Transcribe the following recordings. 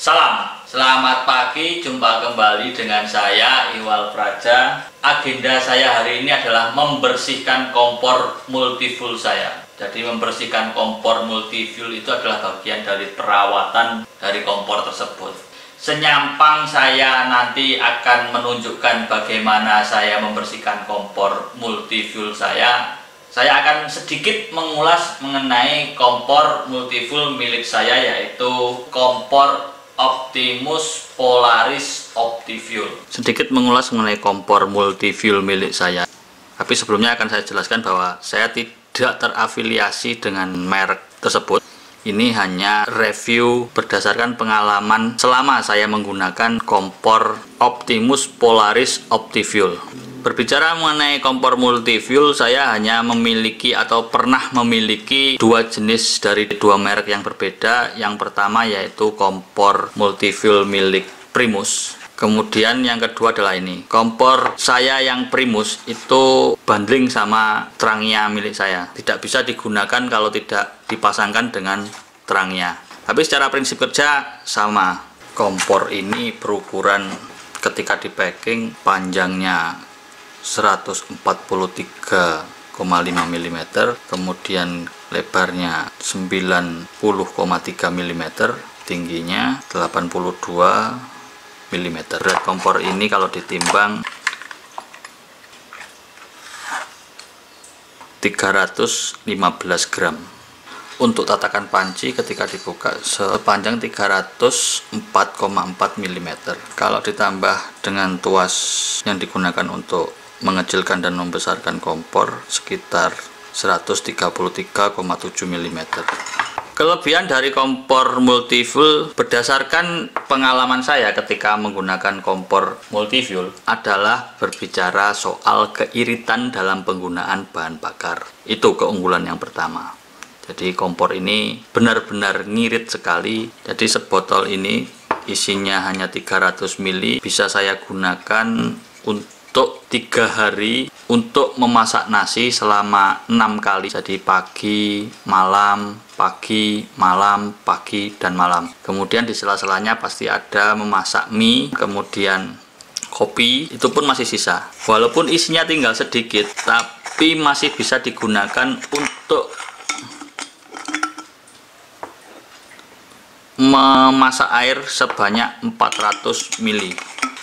Salam, selamat pagi, jumpa kembali dengan saya Iwal Praja. Agenda saya hari ini adalah membersihkan kompor multifuel saya. Jadi membersihkan kompor multifuel itu adalah bagian dari perawatan dari kompor tersebut. Senyampang saya nanti akan menunjukkan bagaimana saya membersihkan kompor multifuel saya akan sedikit mengulas mengenai kompor multifuel milik saya, yaitu kompor Optimus Polaris OptiFuel. Sedikit mengulas mengenai kompor multifuel milik saya. Tapi sebelumnya akan saya jelaskan bahwa saya tidak terafiliasi dengan merek tersebut. Ini hanya review berdasarkan pengalaman selama saya menggunakan kompor Optimus Polaris OptiFuel. Berbicara mengenai kompor multifuel, saya hanya memiliki atau pernah memiliki dua jenis dari dua merek yang berbeda. Yang pertama yaitu kompor multifuel milik Primus. Kemudian yang kedua adalah ini. Kompor saya yang Primus itu bundling sama Trangia milik saya. Tidak bisa digunakan kalau tidak dipasangkan dengan Trangia. Tapi secara prinsip kerja sama. Kompor ini berukuran ketika di packing panjangnya 143,5 mm, kemudian lebarnya 90,3 mm, tingginya 82 mm. Berat kompor ini kalau ditimbang 315 gram. Untuk tatakan panci ketika dibuka sepanjang 304,4 mm. Kalau ditambah dengan tuas yang digunakan untuk mengecilkan dan membesarkan kompor sekitar 133,7 mm. Kelebihan dari kompor multifuel berdasarkan pengalaman saya ketika menggunakan kompor multifuel adalah berbicara soal keiritan dalam penggunaan bahan bakar. Itu keunggulan yang pertama. Jadi kompor ini benar-benar ngirit sekali. Jadi sebotol ini isinya hanya 300 ml, bisa saya gunakan untuk 3 hari untuk memasak nasi selama 6 kali. Jadi pagi, malam, pagi, malam, pagi, dan malam. Kemudian di sela-selanya pasti ada memasak mie, kemudian kopi, itu pun masih sisa. Walaupun isinya tinggal sedikit, tapi masih bisa digunakan untuk memasak air sebanyak 400 ml,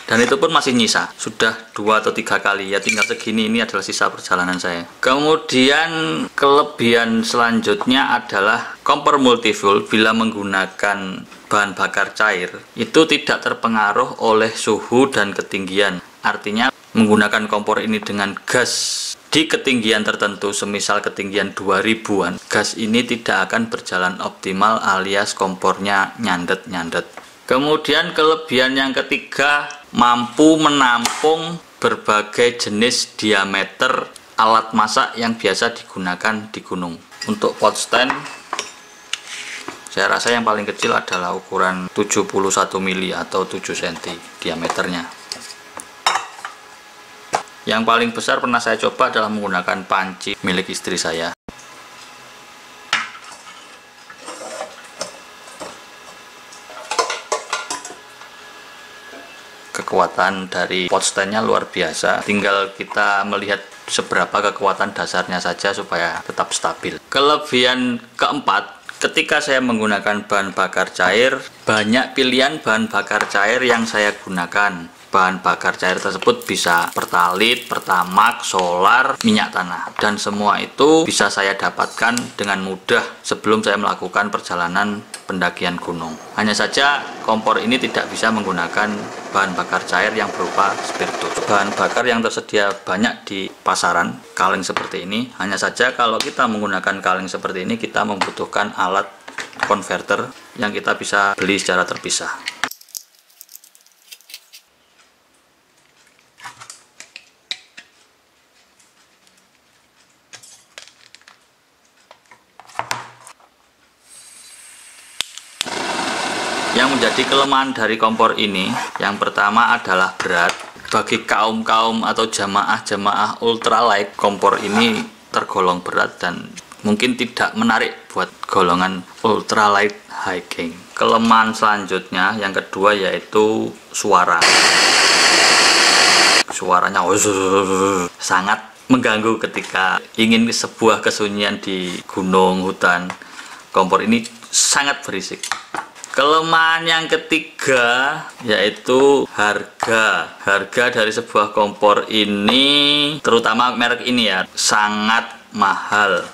dan itu pun masih nyisa. Sudah 2 atau 3 kali ya, tinggal segini. Ini adalah sisa perjalanan saya. Kemudian kelebihan selanjutnya adalah kompor multifuel bila menggunakan bahan bakar cair itu tidak terpengaruh oleh suhu dan ketinggian. Artinya menggunakan kompor ini dengan gas di ketinggian tertentu, semisal ketinggian 2000-an, gas ini tidak akan berjalan optimal alias kompornya nyandet-nyandet. Kemudian kelebihan yang ketiga, mampu menampung berbagai jenis diameter alat masak yang biasa digunakan di gunung. Untuk pot stand, saya rasa yang paling kecil adalah ukuran 71 mili atau 7 cm diameternya. Yang paling besar pernah saya coba adalah menggunakan panci milik istri saya. Kekuatan dari pot standnya luar biasa. Tinggal kita melihat seberapa kekuatan dasarnya saja supaya tetap stabil. Kelebihan keempat, ketika saya menggunakan bahan bakar cair, banyak pilihan bahan bakar cair yang saya gunakan. Bahan bakar cair tersebut bisa Pertalite, Pertamax, solar, minyak tanah, dan semua itu bisa saya dapatkan dengan mudah sebelum saya melakukan perjalanan pendakian gunung. Hanya saja kompor ini tidak bisa menggunakan bahan bakar cair yang berupa spiritus. Bahan bakar yang tersedia banyak di pasaran, kaleng seperti ini. Hanya saja kalau kita menggunakan kaleng seperti ini, kita membutuhkan alat konverter yang kita bisa beli secara terpisah. Yang menjadi kelemahan dari kompor ini, yang pertama adalah berat. Bagi kaum-kaum atau jamaah-jamaah ultralight, kompor ini tergolong berat dan mungkin tidak menarik buat golongan ultralight hiking. Kelemahan selanjutnya yang kedua yaitu suara. Suaranya sangat mengganggu ketika ingin sebuah kesunyian di gunung, hutan. Kompor ini sangat berisik. Kelemahan yang ketiga yaitu harga. Harga dari sebuah kompor ini, terutama merek ini ya, sangat mahal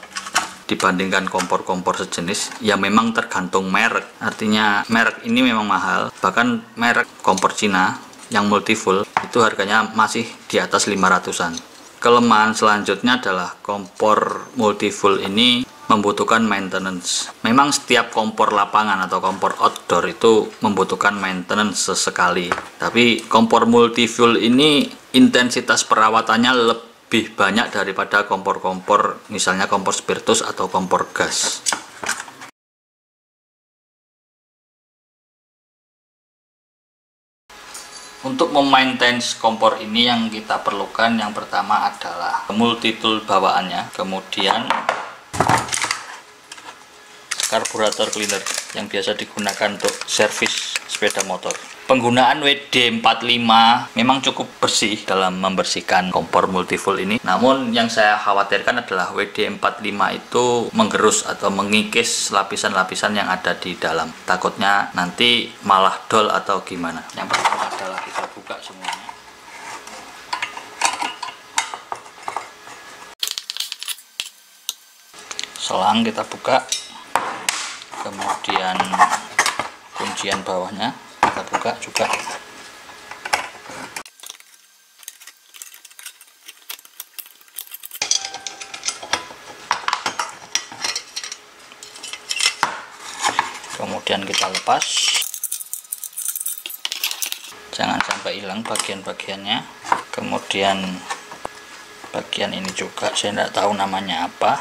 dibandingkan kompor-kompor sejenis. Ya memang tergantung merek. Artinya merek ini memang mahal. Bahkan merek kompor Cina yang multifull itu harganya masih di atas 500-an. Kelemahan selanjutnya adalah kompor multifull ini membutuhkan maintenance. Memang setiap kompor lapangan atau kompor outdoor itu membutuhkan maintenance sesekali. Tapi kompor multifuel ini intensitas perawatannya lebih banyak daripada kompor-kompor misalnya kompor spiritus atau kompor gas. Untuk memaintain kompor ini yang kita perlukan yang pertama adalah multi-tool bawaannya, kemudian karburator cleaner yang biasa digunakan untuk servis sepeda motor. Penggunaan WD-45 memang cukup bersih dalam membersihkan kompor multifuel ini. Namun yang saya khawatirkan adalah WD-45 itu menggerus atau mengikis lapisan-lapisan yang ada di dalam. Takutnya nanti malah dol atau gimana. Yang pertama adalah kita buka semuanya. Selang kita buka. Kemudian kuncian bawahnya kita buka juga. Kemudian kita lepas, jangan sampai hilang bagian-bagiannya. Kemudian bagian ini juga saya tidak tahu namanya apa,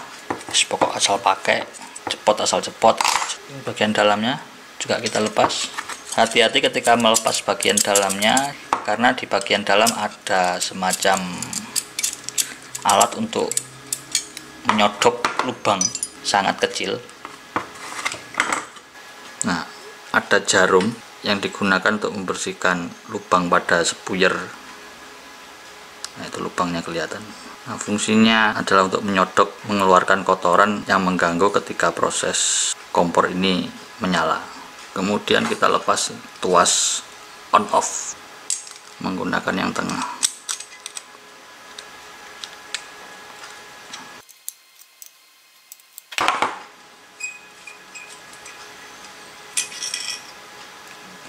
pokok asal pakai, cepot asal cepot. Bagian dalamnya juga kita lepas. Hati-hati ketika melepas bagian dalamnya, karena di bagian dalam ada semacam alat untuk menyodok lubang sangat kecil. Nah, ada jarum yang digunakan untuk membersihkan lubang pada spuyer. Nah, itu lubangnya kelihatan. Nah, fungsinya adalah untuk menyodok, mengeluarkan kotoran yang mengganggu ketika proses kompor ini menyala. Kemudian kita lepas tuas on off menggunakan yang tengah.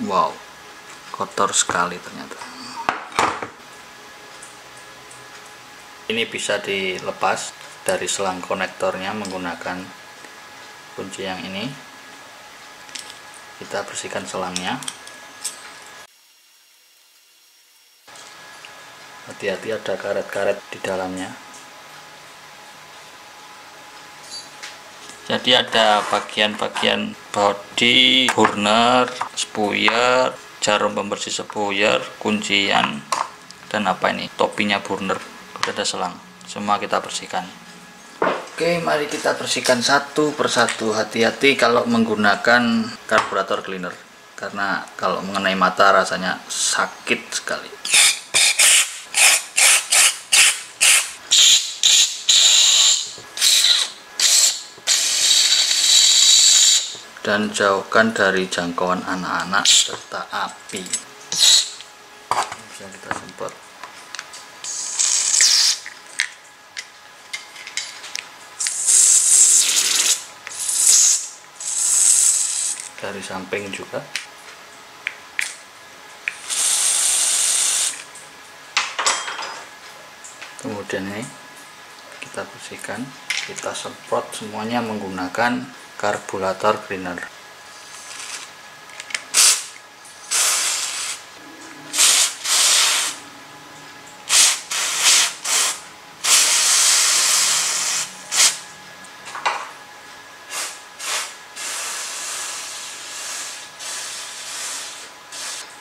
Wow, kotor sekali ternyata. Ini bisa dilepas dari selang konektornya menggunakan kunci yang ini. Kita bersihkan selangnya. Hati-hati ada karet-karet di dalamnya. Jadi ada bagian-bagian body, burner, spuyer, jarum pembersih spuyer, kuncian, dan apa ini, topinya burner. Ada selang, semua kita bersihkan. Oke, mari kita bersihkan satu persatu. Hati-hati kalau menggunakan karburator cleaner, karena kalau mengenai mata rasanya sakit sekali. Dan jauhkan dari jangkauan anak-anak serta api. Bisa kita semprot. Dari samping juga. Kemudian ini kita bersihkan, kita semprot semuanya menggunakan karburator cleaner.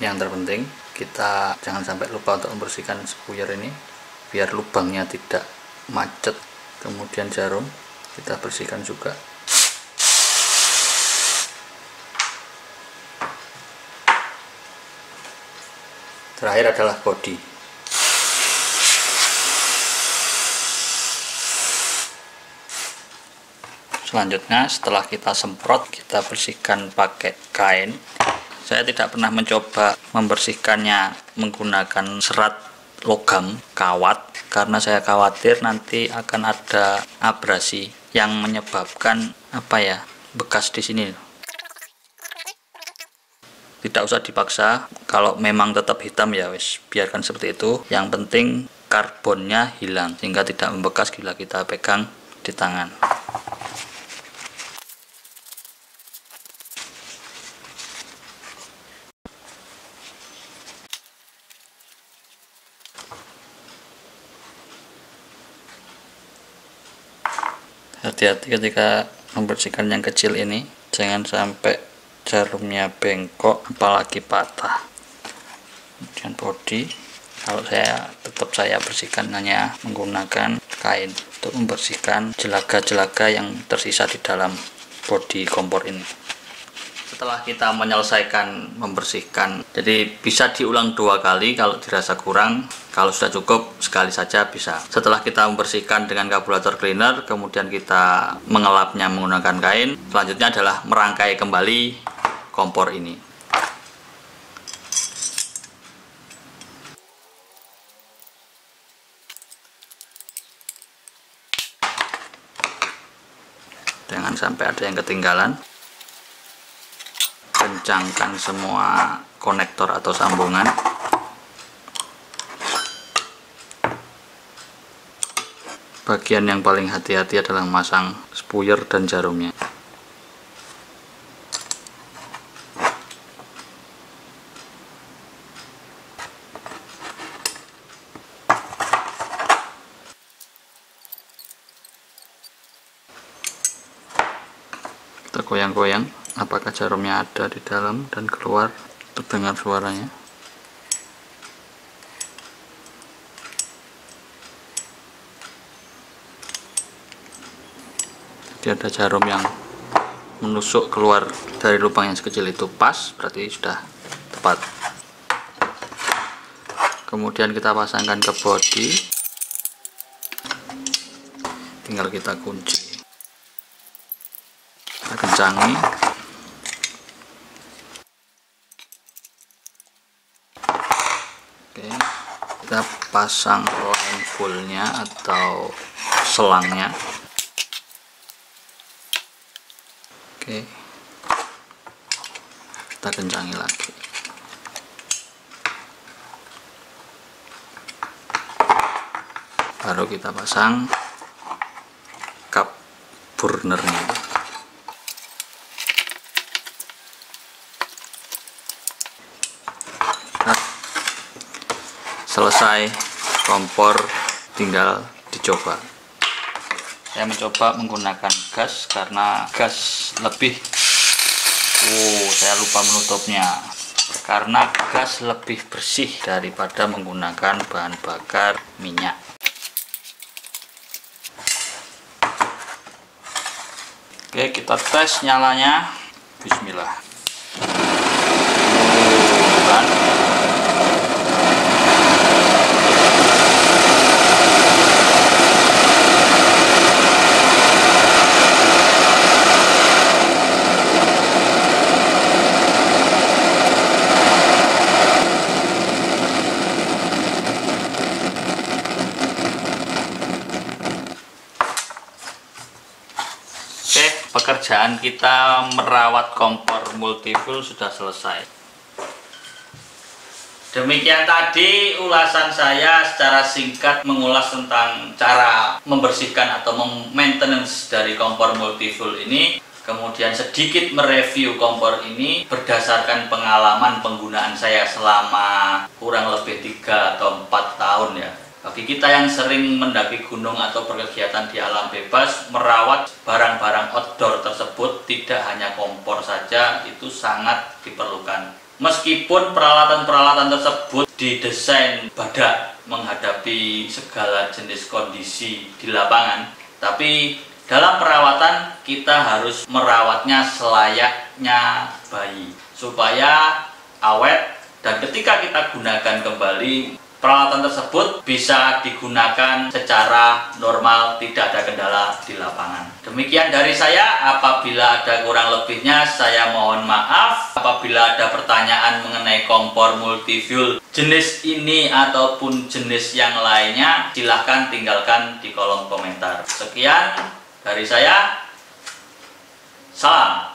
Yang terpenting kita jangan sampai lupa untuk membersihkan spuyer ini biar lubangnya tidak macet. Kemudian jarum kita bersihkan juga. Terakhir adalah bodi. Selanjutnya setelah kita semprot, kita bersihkan pakai kain. Saya tidak pernah mencoba membersihkannya menggunakan serat logam kawat karena saya khawatir nanti akan ada abrasi yang menyebabkan bekas di sini. Tidak usah dipaksa, kalau memang tetap hitam ya wis biarkan seperti itu. Yang penting karbonnya hilang sehingga tidak membekas bila kita pegang di tangan. Hati-hati ketika membersihkan yang kecil ini, jangan sampai jarumnya bengkok apalagi patah. Kemudian bodi, kalau saya bersihkan hanya menggunakan kain untuk membersihkan jelaga-jelaga yang tersisa di dalam bodi kompor ini. Setelah kita menyelesaikan membersihkan, jadi bisa diulang 2 kali kalau dirasa kurang. Kalau sudah cukup sekali saja bisa. Setelah kita membersihkan dengan karburator cleaner, kemudian kita mengelapnya menggunakan kain. Selanjutnya adalah merangkai kembali kompor ini. Jangan sampai ada yang ketinggalan. Kencangkan semua konektor atau sambungan. Bagian yang paling hati-hati adalah memasang spuyer dan jarumnya. Kita goyang-goyang apakah jarumnya ada di dalam dan keluar, terdengar suaranya. Jadi ada jarum yang menusuk keluar dari lubang yang sekecil itu pas, berarti sudah tepat. Kemudian kita pasangkan ke bodi, tinggal kita kunci, kita kencangi. Oke, kita pasang line fullnya atau selangnya. Oke, kita kencangi lagi. Baru kita pasang cup burnernya. Nah, selesai kompor, tinggal dicoba. Saya mencoba menggunakan gas karena gas lebih saya lupa menutupnya, karena gas lebih bersih daripada menggunakan bahan bakar minyak. Oke, kita tes nyalanya. Bismillah. Pekerjaan kita merawat kompor multifuel sudah selesai. Demikian tadi ulasan saya secara singkat mengulas tentang cara membersihkan atau maintenance dari kompor multifuel ini. Kemudian sedikit mereview kompor ini berdasarkan pengalaman penggunaan saya selama kurang lebih 3 atau 4 tahun ya. Bagi kita yang sering mendaki gunung atau berkegiatan di alam bebas, merawat barang-barang outdoor tersebut tidak hanya kompor saja, itu sangat diperlukan. Meskipun peralatan-peralatan tersebut didesain badak menghadapi segala jenis kondisi di lapangan, tapi Dalam perawatan kita harus merawatnya selayaknya bayi supaya awet, dan ketika kita gunakan kembali peralatan tersebut bisa digunakan secara normal, tidak ada kendala di lapangan. Demikian dari saya. Apabila ada kurang lebihnya saya mohon maaf. Apabila ada pertanyaan mengenai kompor multifuel jenis ini ataupun jenis yang lainnya, silahkan tinggalkan di kolom komentar. Sekian dari saya. Salam.